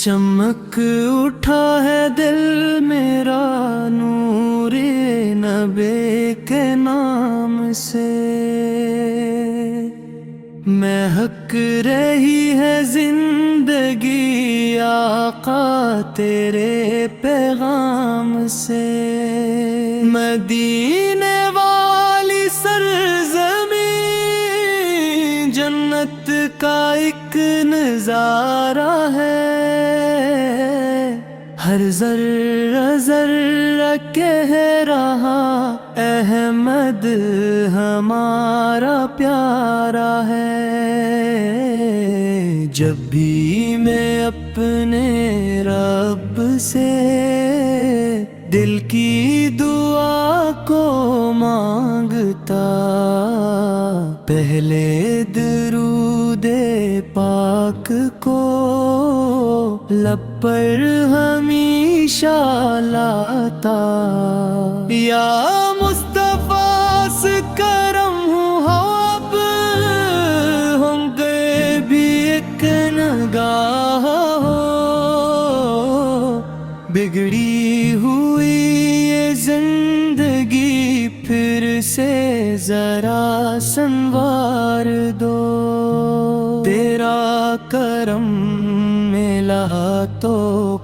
چمک اٹھا ہے دل میرا نور نبی کے نام سے، مہک رہی ہے زندگی آقا تیرے پیغام سے، مدینے والی سرزمین جنت کا ایک نظارہ ہے، ہر ذرہ ذرہ کہہ رہا احمد ہمارا پیارا ہے، جب بھی میں اپنے رب سے دل کی دعا کو مانگتا، پہلے درود پاک کو لب پر ہمیشہ لاتا، یا مصطفیٰ سے کرم ہو اب ہم گئے بھی ایک نگاہ ہو، بگڑی ہوئی یہ زندگی پھر سے ذرا سنوار دو، تیرا کرم ملا تو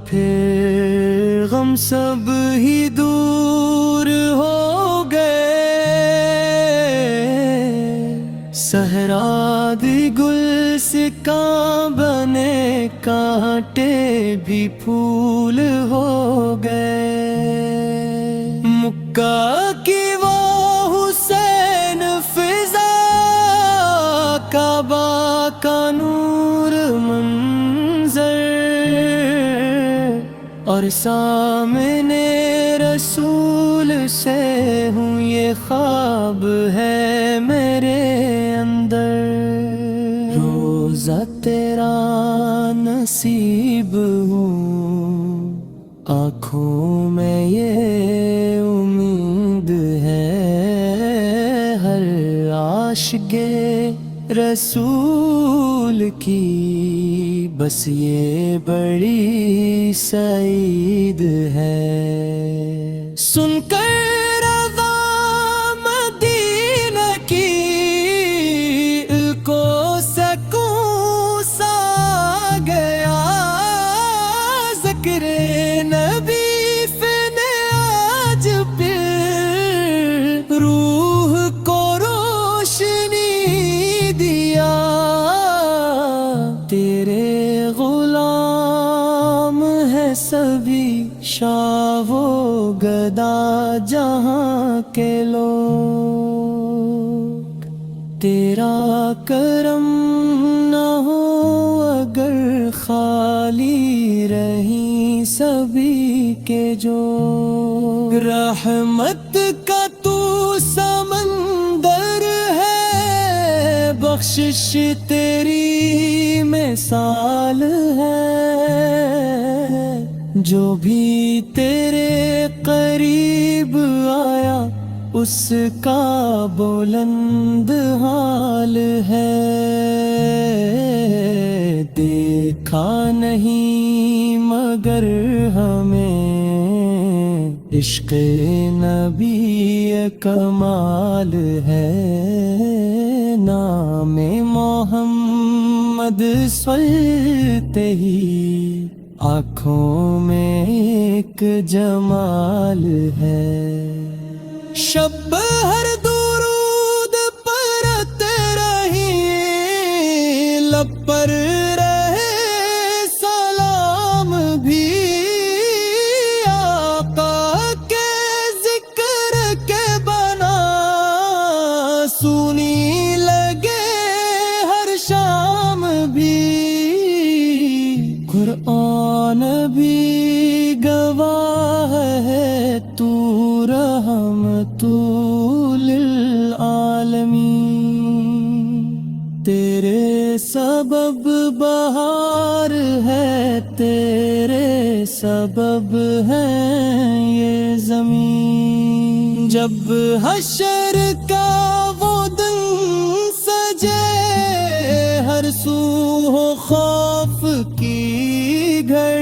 پھر غم سب ہی دور ہو گئے، صحرا دی گل سکاں بنے کانٹے بھی پھول ہو گئے، مکہ کی وہ حسین فضا کعبہ کا نور منظر، اور سامنے رسول سے ہوں یہ خواب ہے میرے اندر، روزہ تیرا نصیب ہوں، آنکھوں میں یہ امید ہے، ہر عاشق رسول کی بس یہ بڑی سعید ہے، سن کر رضا مدینہ کی کو سکون سا گیا، ذکر نبی نے آج پھر روح کو روشنی دیا، تیرے غلام ہے سبھی شاہ و گدا جہاں کے لوگ، تیرا کرم نہ ہو اگر خالی رہیں سبھی کے جو، رحمت کا تو سمندر ہے، بخشش تیری مثال ہے، جو بھی تیرے قریب آیا اس کا بلند حال ہے، دیکھا نہیں مگر ہمیں عشق نبی کمال ہے، نام محمد سنتے ہی آنکھوں میں ایک جمال ہے، شب ہر درود پڑھتے رہیں، لب پر رہے سلام بھی، آقا کے ذکر کے بنا سنی لگے ہر شام بھی، قرآن بھی گواہ ہے تو رحمت للعالمین، تیرے سبب بہار ہے، تیرے سبب ہے یہ زمین، جب حشر کا وہ دن سجے ہر سو ہو خوف کی گھڑی،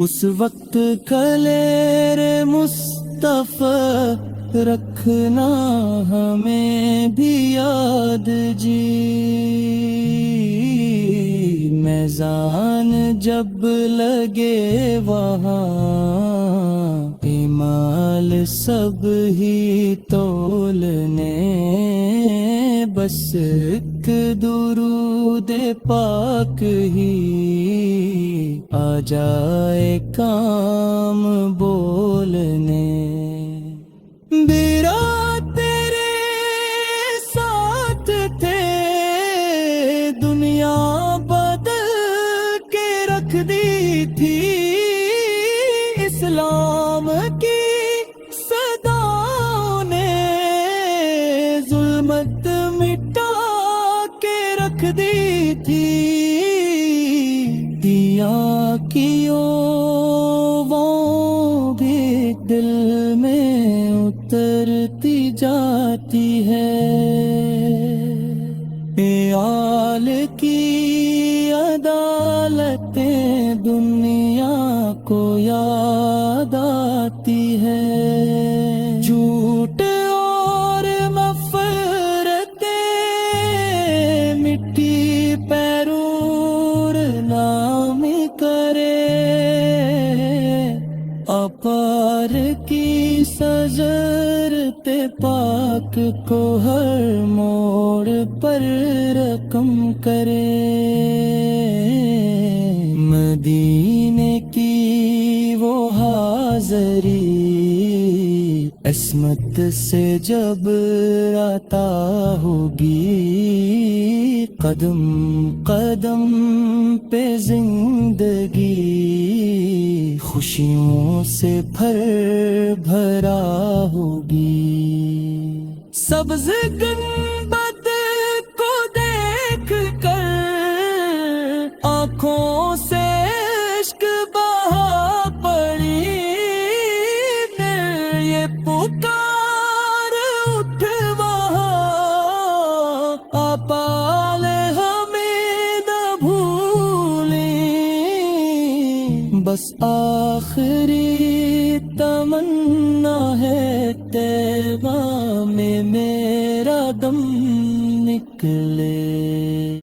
اس وقت کلے رے مصطفی رکھنا ہمیں بھی یاد جی، میزان جب لگے وہاں اعمال سب ہی تولنے، بس ایک درود پاک ہی آ جائے کام بولنے۔ بیرا تیرے ساتھ تھے دنیا بدل کے رکھ دی تھی، اسلام کی صداؤں نے ظلمت مٹا کے رکھ دی تھی، دیا کیوں وہ بھی دل میں اترتی جاتی ہے، عیال کی عدالتیں دنیا کو یاد آتی ہے، جھوٹ اور نفرتیں مٹی پیرور نام کرے، اپار کی سزرت پاک کو ہر موڑ پر رقم کرے، مدینے کی وہ حاضری عصمت سے جب عطا ہوگی، قدم قدم پہ زندگی خوشیوں سے بھر بھرا ہوگی، سبز گنبد کو دیکھ کر آنکھوں سے عشق بہا پڑی، پھر یہ پکار اٹھ وہاں آپال ہمیں نہ بھولیں، بس آخری تمنا ہے طیبہ میں میرا دم نکلے۔